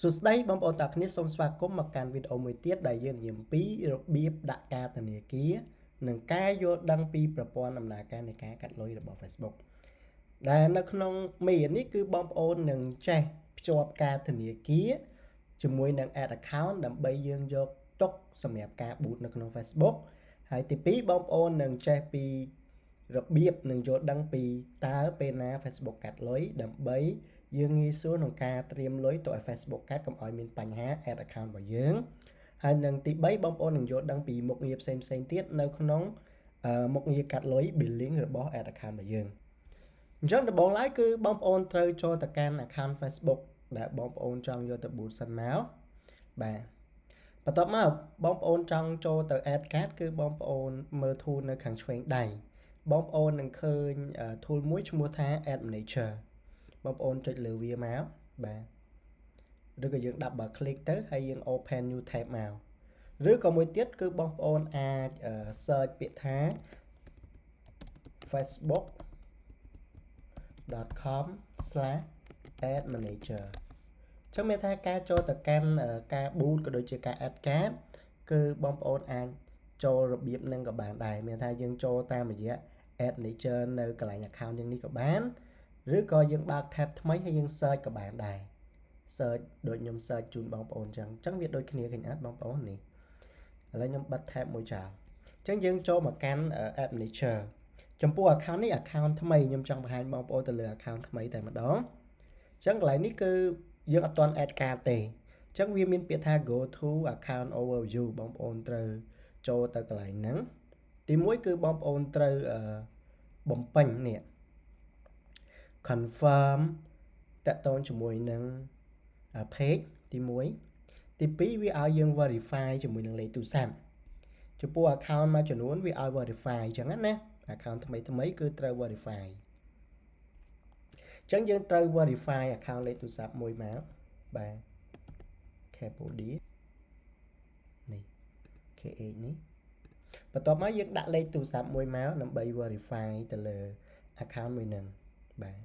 សួស្តីបងប្អូនទាំងគ្នាសូមស្វាគមន៍មកកាន់វីដេអូមួយទៀតដែលយើងនិយាយអំពីរបៀបដាក់ការធនាគារនិងការយល់ដឹងពីប្រព័ន្ធដំណើរការនៃការកាត់លុយរបស់ Facebook ដែលនៅក្នុងមេរៀននេះគឺបងប្អូននឹងចេះភ្ជាប់ការធនាគារជាមួយនឹង Ad account ដើម្បីយើងយកទុកសម្រាប់ការ boot នៅក្នុង Facebook ហើយទី2បងប្អូននឹងចេះពីរបៀបនឹងយល់ដឹងពីតើពេលណា Facebook កាត់លុយដើម្បីយើងងាយស្រួលក្នុងការត្រៀមលុយទៅឲ្យ Facebook កាត់កុំឲ្យមានបញ្ហា Ad account របស់យើងហើយនឹងទី3បងប្អូននឹងយល់ដឹងពីមុខងារផ្សេងៗទៀតនៅក្នុងមុខងារកាត់លុយ billing របស់ Ad account របស់យើងអញ្ចឹងដំបូងឡើយគឺបងប្អូនត្រូវចូលទៅកាន់ account Facebook ដែលបងប្អូនចង់យកទៅ boot សិនមកបាទបន្ទាប់មកបងប្អូនចង់ចូលទៅ add card គឺបងប្អូនមើល tool នៅខាងឆ្វេងដៃបងប្អូននឹងឃើញ tool មួយឈ្មោះថា Ad Manager បងប្អូនចុចលើវាមកបាទឬក៏យើង double click ទៅហើយយើង open new tab មកឬក៏មួយទៀតគឺបងប្អូនអាច search ពាក្យថា facebook.com/admanager ចឹងមានថាការចូលទៅកាន់ការ boot ក៏ដូចជាការ add card គឺបងប្អូនអាចចូលរបៀបនឹងក៏បានដែរមានថាយើងចូលតាមរយៈ add manager នៅកន្លែង account យ៉ាងនេះក៏បានឬក៏យើងបើក tab ថ្មីហើយយើង search ក៏បានដែរ search ដូចខ្ញុំ search ជូនបងប្អូនចឹងវាដូចគ្នាឃើញអត់បងប្អូននេះឥឡូវខ្ញុំបិទ tab មួយចោលចឹងយើងចូលមកកាន់ add manager ចំពោះ account នេះ account ថ្មីខ្ញុំចង់បង្ហាញបងប្អូនទៅលើ account ថ្មីតែម្ដងចឹងកន្លែងនេះគឺយើងអត់ទាន់ add card ទេចឹងវាមានពាក្យថា go to account overview បងប្អូនត្រូវចូលទៅកន្លែងហ្នឹងទី1គឺបងប្អូនត្រូវបំពេញនេះ confirm តាក់ទងជាមួយនឹង page ទី1ទី2វាឲ្យយើង verify ជាមួយនឹងលេខទូរស័ព្ទចំពោះ account មួយចំនួនវាឲ្យ verify អញ្ចឹងណា account ថ្មីគឺត្រូវ verify អញ្ចឹងយើងត្រូវ verify account លេខទូរស័ព្ទមួយមកបាទ Cambodia នេះ KH នេះបន្ទាប់មកយើងដាក់លេខទូរស័ព្ទមួយមកដើម្បី verify ទៅលើ account មួយហ្នឹងបាទ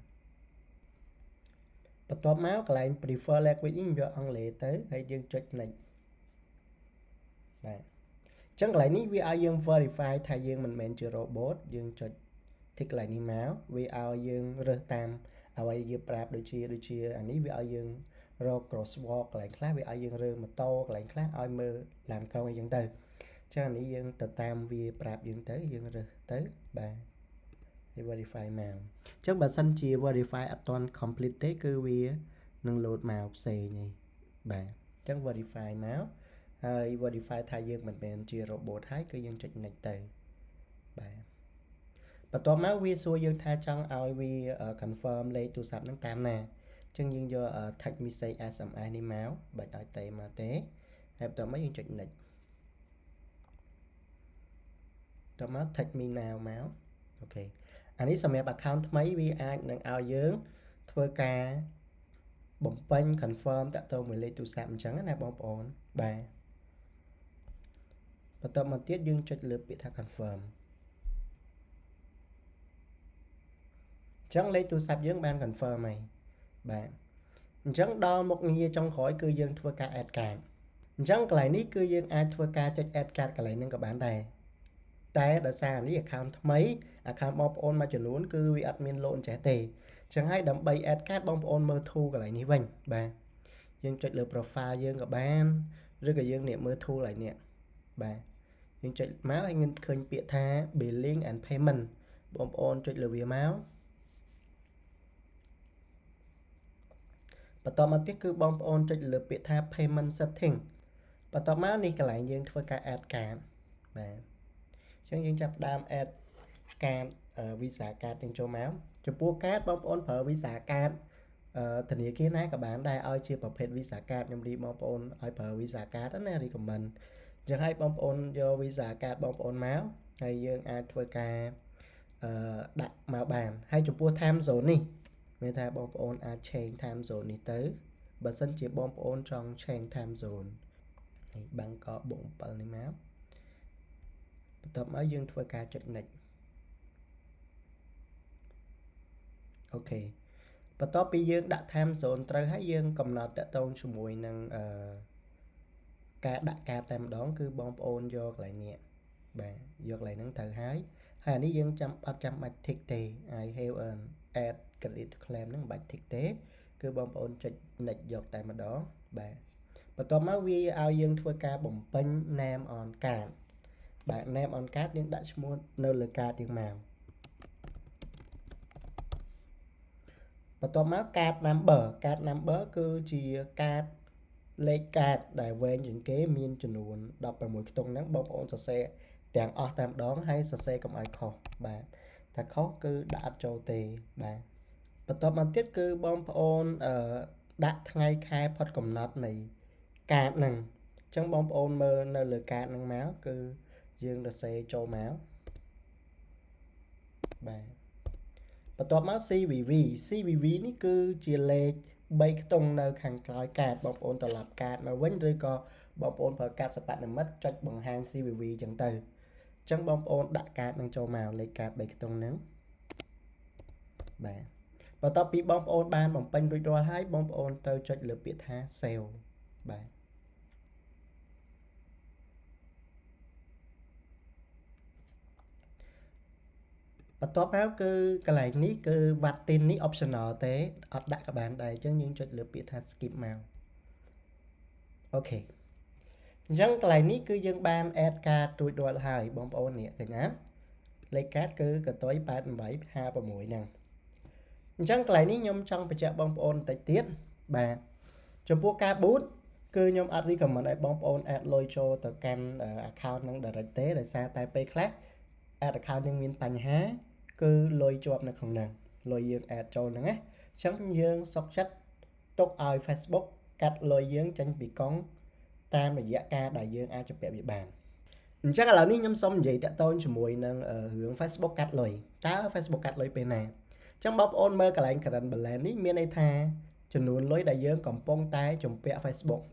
បន្ទាប់មកកន្លែង prefer language នេះយកអង់គ្លេសទៅហើយយើងចុច next បាទអញ្ចឹងកន្លែងនេះវាឲ្យយើង verify ថាយើងមិនមែនជា robot យើងចុច tick កន្លែងនេះមកវាឲ្យយើងរើសតាមអ្វីយើងប្រាប់ដូចជាអានេះវាឲ្យយើងរក crosswalk កន្លែងខ្លះវាឲ្យយើងរើម៉ូតូកន្លែងខ្លះឲ្យមើលឡានកង់អីចឹងទៅចឹងអានេះយើងទៅតាមវាប្រាប់យើងទៅយើងរើសទៅបាទហើយ verify មកអញ្ចឹងបើសិនជា verify អត់ទាន់ complete ទេគឺវានឹង load មកផ្សេងឯងបាទអញ្ចឹង verify មកហើយ verify ថាយើងមិនមែនជា robot ហើយគឺយើងចុច next ទៅបាទបន្ទាប់មកវាសួរយើងថាចង់ឲ្យវា confirm លេខទូរស័ព្ទហ្នឹងតាមណាអញ្ចឹងយើងយក text message SMS នេះមកបាច់ឲ្យទេមកទេហើយបន្ទាប់មកយើងចុច next បន្ទាប់មក text me now មកអូខេអានេះសម្រាប់ account ថ្មីវាអាចនឹងឲ្យយើងធ្វើការបំពេញ confirm តាក់ទងមួយលេខទូរស័ព្ទអញ្ចឹងណាបងប្អូនបាទបន្ទាប់មកទៀតយើងចុចលើពាក្យថា confirm អញ្ចឹងលេខទូរស័ព្ទយើងបាន confirm ហើយបាទអញ្ចឹងដល់មុខងារចុងក្រោយគឺយើងធ្វើការ add card អញ្ចឹងកន្លែងនេះគឺយើងអាចធ្វើការចុច add card កន្លែងហ្នឹងក៏បានដែរតែដោយសារនេះ account ថ្មី account បងប្អូនមួយចំនួនគឺវាអត់មានលោអញ្ចេះទេអញ្ចឹងហើយដើម្បី add card បងប្អូនមើល tool កន្លែងនេះវិញបាទយើងចុចលើ profile យើងក៏បានឬក៏យើងមើល tool កន្លែងនេះបាទយើងចុចមកឲ្យឃើញពាក្យថា billing and payment បងប្អូនចុចលើវាមកបន្ទាប់មកទៀតគឺបងប្អូនចុចលើពាក្យថា payment setting បន្ទាប់មកនេះកន្លែងយើងធ្វើការ add card បាទអញ្ចឹងយើងចាប់ផ្ដើម add card Visa card ទាំងចូលមកចំពោះ card បងប្អូនប្រើ Visa card ធនាគារណាក៏បានដែរឲ្យជាប្រភេទ Visa card ខ្ញុំរីបងប្អូនឲ្យប្រើ Visa card ណា recommend អញ្ចឹងឲ្យបងប្អូនយក Visa card បងប្អូនមកហើយយើងអាចធ្វើការដាក់មកបានហើយចំពោះ time zone នេះមានថាបងប្អូនអាច change time zone នេះទៅបើសិនជាបងប្អូនចង់ change time zone នេះបាងកកបូក7នេះមកបន្ទាប់មកយើងធ្វើការចុច next អូខេ បន្ទាប់ពីយើងដាក់ time zone ត្រូវហើយយើងកំណត់តាក់ទងជាមួយនឹងការដាក់ការតែម្ដងគឺបងប្អូនយកកន្លែងនេះបាទយកកន្លែងហ្នឹងទៅហើយអានេះយើងអត់ចាំបាច់ tick ទេ I have an add credit claim ហ្នឹងមិនបាច់ tick ទេគឺបងប្អូនចុច next យកតែម្ដងបាទបន្ទាប់មកវាឲ្យយើងធ្វើការបំពេញ name on card បាទ name on card យើងដាក់ឈ្មោះនៅលើ card យើងមកបន្ទាប់មក card number គឺជាកាតលេខកាតដែលវែងជាងគេមានចំនួន16ខ្ទង់ហ្នឹងបងប្អូនសរសេរទាំងអស់តែម្ដងហើយសរសេរកុំឲ្យខុសបាទถ้าខុសគឺដាក់អត់ចូលទេបាទបន្ទាប់មកទៀតគឺបងប្អូនដាក់ថ្ងៃខែផុតកំណត់នៃកាតហ្នឹងអញ្ចឹងបងប្អូនមើលនៅលើកាតហ្នឹងមកគឺយើងសរសេរចូលមកបាទបន្ទាប់មក CVV នេះគឺជាលេខ3ខ្ទង់នៅខាងក្រោយកាតបងប្អូនត្រឡប់កាតមកវិញឬក៏បងប្អូនប្រើកាតសិប្បនិមិត្តចុចបង្ហាញ CVV អញ្ចឹងទៅអញ្ចឹងបងប្អូនដាក់កាតនឹងចូលមកលេខកាត3ខ្ទង់ហ្នឹងបាទបន្ទាប់ពីបងប្អូនបានបំពេញរួចរាល់ហើយបងប្អូនត្រូវចុចលើពាក្យថា save បាទបន្ទាប់មកគឺកន្លែងនេះគឺវ៉ាត់ទីននេះ optional ទេអត់ដាក់ក៏បានដែរអញ្ចឹងយើងចុចលើពាក្យថា skip មកអូខេអញ្ចឹងកន្លែងនេះគឺយើងបាន add កាតរួចរាល់ហើយបងប្អូននេះឃើញណាលេខកាតគឺកតុយ8856ហ្នឹងអញ្ចឹងកន្លែងនេះខ្ញុំចង់បញ្ជាក់បងប្អូនបន្តិចទៀតបាទចំពោះការ boot គឺខ្ញុំអត់ recommend ឲ្យបងប្អូន add លុយចូលទៅកាន់ account ហ្នឹង direct ទេដោយសារតែពេលខ្លះ add account យើងមានបញ្ហាគឺលុយជាប់នៅក្នុងហ្នឹងលុយយើង add ចូលហ្នឹងណាអញ្ចឹងយើងសុខចិត្តទុកឲ្យ Facebook កាត់លុយយើងចេញពីកង់តាមរយៈការដែលយើងអាចជពាក់វាបានអញ្ចឹងឥឡូវនេះខ្ញុំសូមនិយាយតាក់ទងជាមួយនឹងរឿង Facebook កាត់លុយតើ Facebook កាត់លុយពេលណាអញ្ចឹងបងប្អូនមើលកន្លែង current balance នេះមានន័យថាចំនួនលុយដែលយើងកំពុងតែជំពាក់ Facebook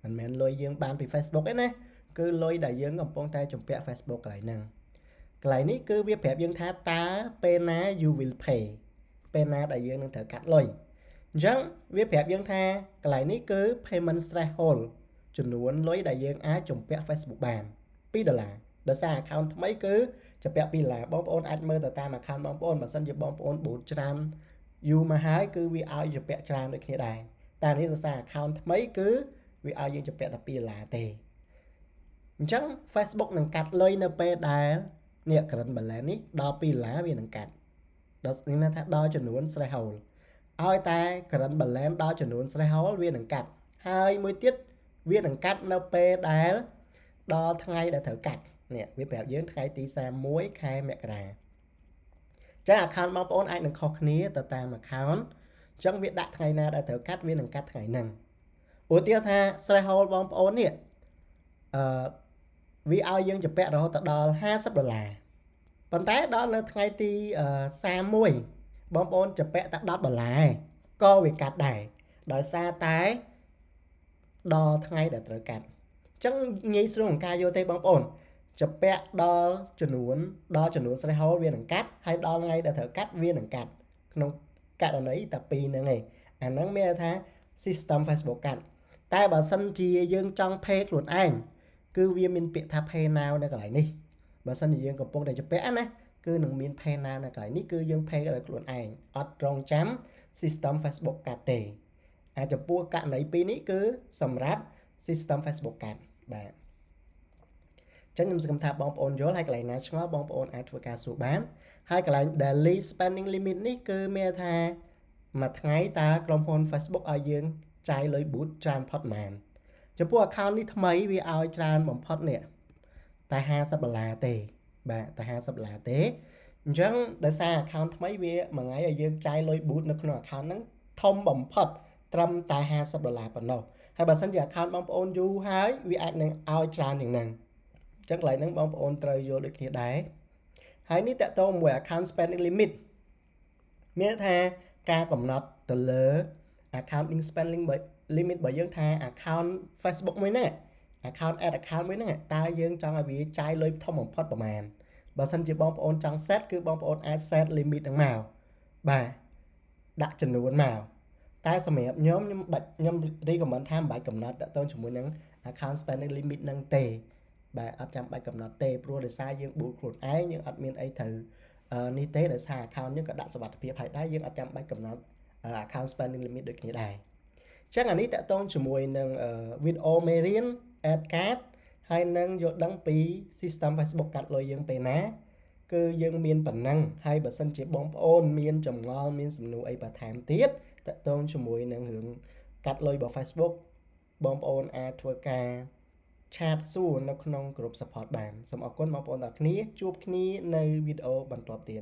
មិនមែនលុយយើងបានពី Facebook ទេណាគឺលុយដែលយើងកំពុងតែជំពាក់ Facebook កន្លែងហ្នឹងកន្លែងនេះគឺវាប្រាប់យើងថាតើពេលណា you will pay ពេលណាដែលយើងនឹងត្រូវកាត់លុយអញ្ចឹងវាប្រាប់យើងថាកន្លែងនេះគឺ payment threshold ចំនួនលុយដែលយើងអាចជំពាក់ Facebook បាន$2ដោយសារ account ថ្មីគឺជំពាក់$2បងប្អូនអាចមើលទៅតាម account បងប្អូនបើសិនជាបងប្អូន boot ច្រើនយូរមកហើយគឺវាឲ្យជំពាក់ច្រើនដូចគ្នាដែរតែនេះដោយសារ account ថ្មីគឺវាឲ្យយើងជំពាក់តែ$2ទេអញ្ចឹង Facebook នឹងកាត់លុយនៅពេលដែលនេះ current balance នេះដល់$2វានឹងកាត់ដល់នេះថាដល់ចំនួន threshold ឲ្យតែ current balance ដល់ចំនួន threshold វានឹងកាត់ហើយមួយទៀតវានឹងកាត់នៅពេលដែលដល់ថ្ងៃដែលត្រូវកាត់នេះវាប្រាប់យើងថ្ងៃទី31ខែមករាចា account បងប្អូនអាចនឹងខុសគ្នាទៅតាម account អញ្ចឹងវាដាក់ថ្ងៃណាដែលត្រូវកាត់វានឹងកាត់ថ្ងៃហ្នឹងឧទាហរណ៍ថា threshold បងប្អូននេះវាឲ្យយើងជំពាក់រហូតដល់$50ប៉ុន្តែដល់នៅថ្ងៃទី31បងប្អូនជំពាក់តែ$10ក៏វាកាត់ដែរដោយសារតែដល់ថ្ងៃដែលត្រូវកាត់អញ្ចឹងងាយស្រួលក្នុងការយកទេបងប្អូនជំពាក់ដល់ចំនួនthresholdវានឹងកាត់ហើយដល់ថ្ងៃដែលត្រូវកាត់វានឹងកាត់ក្នុងករណីតែ2ហ្នឹងឯងអាហ្នឹងមានន័យថា system Facebook កាត់តែបើសិនជាយើងចង់ pay ខ្លួនឯងគឺវាមានពាក្យថា pay now នៅកន្លែងនេះបើសិនជាយើងកំពុងតែជំពាក់ណាគឺនឹងមាន pay now នៅកន្លែងនេះគឺយើង pay ដោយខ្លួនឯងអត់រងចាំ system Facebook កាត់ទេចំពោះករណីពីរនេះគឺសម្រាប់ system Facebook កាត់បាទចឹងខ្ញុំសង្ឃឹមថាបងប្អូនយល់ហើយកន្លែងណាឆ្ងល់បងប្អូនអាចធ្វើការសួរបានហើយកន្លែង daily spending limit នេះគឺមានថាមួយថ្ងៃតើក្រុមហ៊ុន Facebook ឲ្យយើងចាយលុយ boot ច្រើនផុតប៉ុន្មានចំពោះ account នេះថ្មីវាឲ្យច្រើនបំផុតនេះតែ$50ទេបាទតែ$50ទេអញ្ចឹងដោយសារ account ថ្មីវាមួយថ្ងៃឲ្យយើងចាយលុយ boot នៅក្នុង account ហ្នឹងធំបំផុតត្រឹមតែ$50ប៉ុណ្ណោះហើយបើសិនជា account បងប្អូនយូរហើយវាអាចនឹងឲ្យច្រើនជាងហ្នឹងអញ្ចឹងកន្លែងហ្នឹងបងប្អូនត្រូវយល់ដូចគ្នាដែរហើយនេះតកតងមួយ account spending limit មានថាការកំណត់ទៅលើ accounting spending limit របស់យើងថា account Facebook មួយហ្នឹង account add account មួយហ្នឹងតើយើងចង់ឲ្យវាចាយលុយធំបំផុតប្រហែលបើសិនជាបងប្អូនចង់ set គឺបងប្អូនអាច set limit ហ្នឹងមកបាទ ដាក់ចំនួនមកតែសម្រាប់ខ្ញុំ recommend ថាមិនបាច់កំណត់តទៅជាមួយនឹង account spending limit នឹងទេបាទអត់ចាំបាច់កំណត់ទេព្រោះដោយសារយើងបួលខ្លួនឯងយើងអត់មានអីត្រូវនេះទេដោយសារ account យើងក៏ដាក់សុវត្ថិភាពឲ្យដែរយើងអត់ចាំបាច់កំណត់ account spending limit ដូចគ្នាដែរអញ្ចឹងអានេះតកតងជាមួយនឹង video មេរៀន add card ហើយនឹងយល់ដឹងពី system Facebook កាត់លុយយើងពេលណាគឺយើងមានប៉ុណ្ណឹងហើយបើសិនជាបងប្អូនមានចម្ងល់មានសំណួរអីបន្ថែមទៀតតកតងជាមួយនឹងរឿងកាត់លុយរបស់ Facebook បងប្អូនអាចធ្វើការឆាតសួរនៅក្នុងក្រុម support បានសូមអរគុណបងប្អូនទាំងគ្នាជួបគ្នានៅវីដេអូបន្ទាប់ទៀត